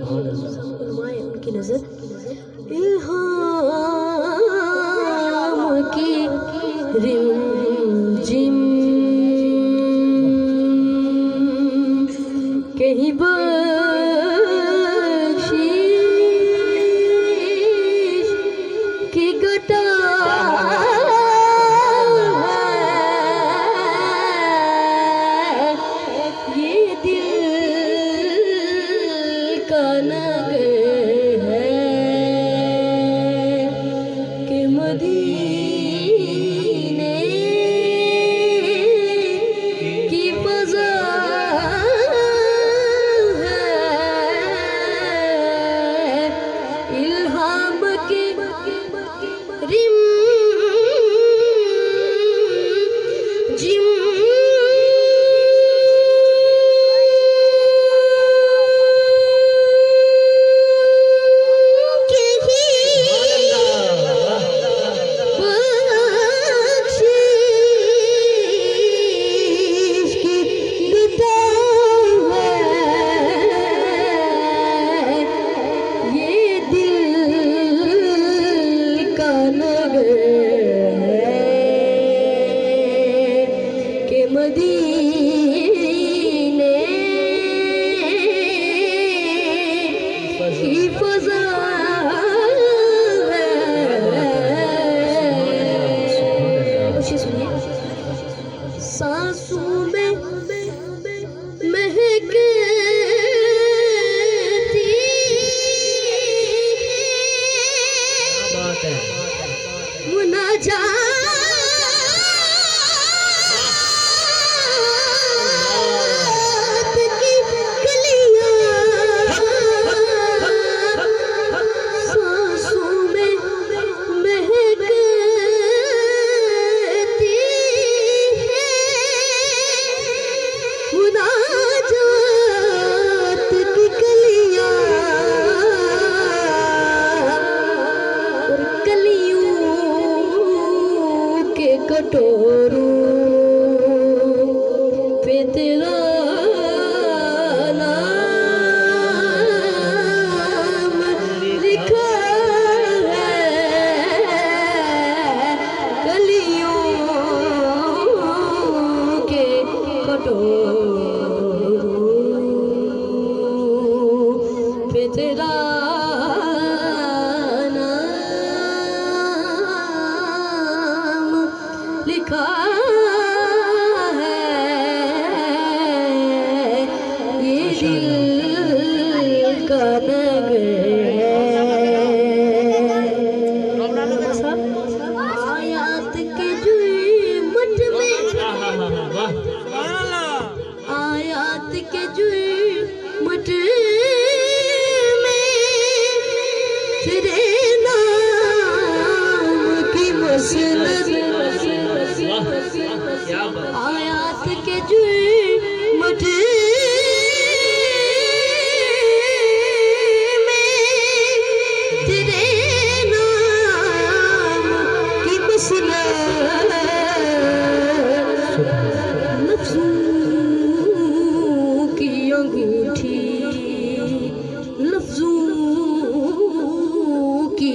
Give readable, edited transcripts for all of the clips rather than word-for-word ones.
उनकी नजर इल्हाम की रिमझिम कहीं बख्शीश की घटा आयात के जुर्मट में तेरे नाम की मसलत लफ्ज़ों की अंगूठी लफ्ज़ों की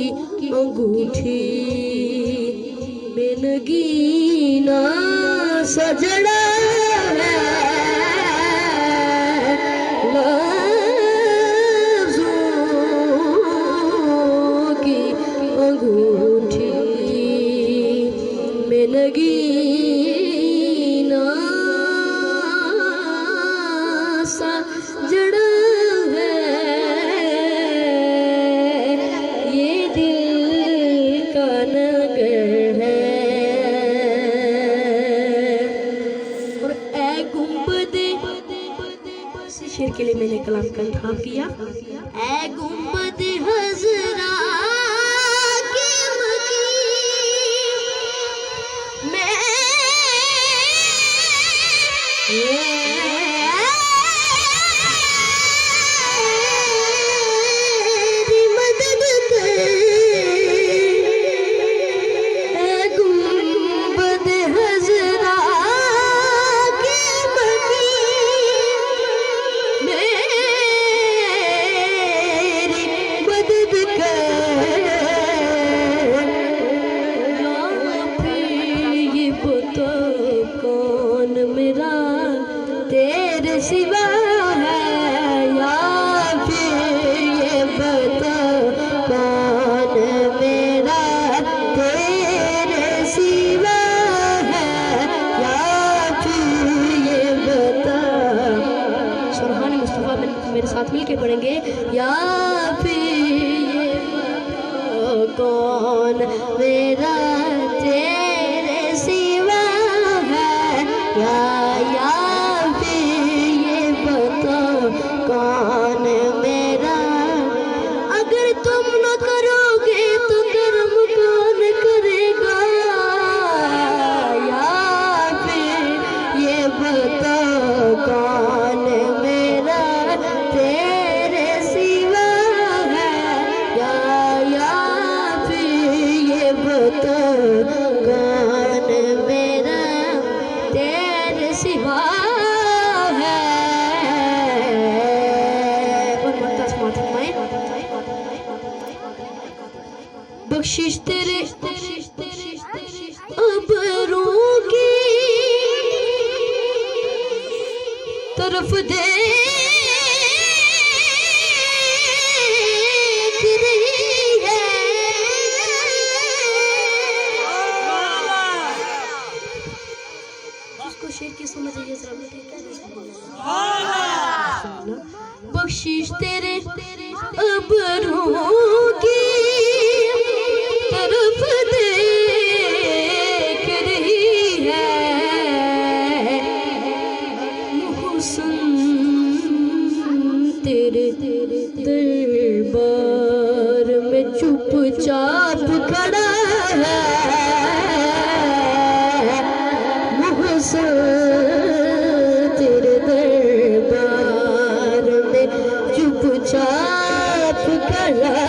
अंगूठी में नगीना सजड़ा है लफ्ज़ों की अंगूठी में नगीना सजड़ा है ये दिल का नगर है। शेर के लिए मैंने कलाम का इंतखाब किया। ऐ गुंबद हज़रा के मकीन में मेरी मदद कर। ऐ गुंबद हज़रा के मकीन फिर ये बताओ कौन मेरा तेरे सिवा है, या फिर ये बताओ कौन मेरा। अगर तुम न करोगे तो कर्म कौन करेगा, या फिर ये बताओ कौन मेरा तेरे सिवा है, या फिर ये बताओ कौन मेरा तेरे सिवा है। बख्शिश तेरे अबरों की तरफ देख रही है, उसको शेर की समझ आइए जरा बेटे, बख्शिश तेरे अबरों की तरफ देख रही है, हुस्न तेरे दरबार में चुपचाप खड़ा है, हुस्न तेरे दरबार में चुपचाप खड़ा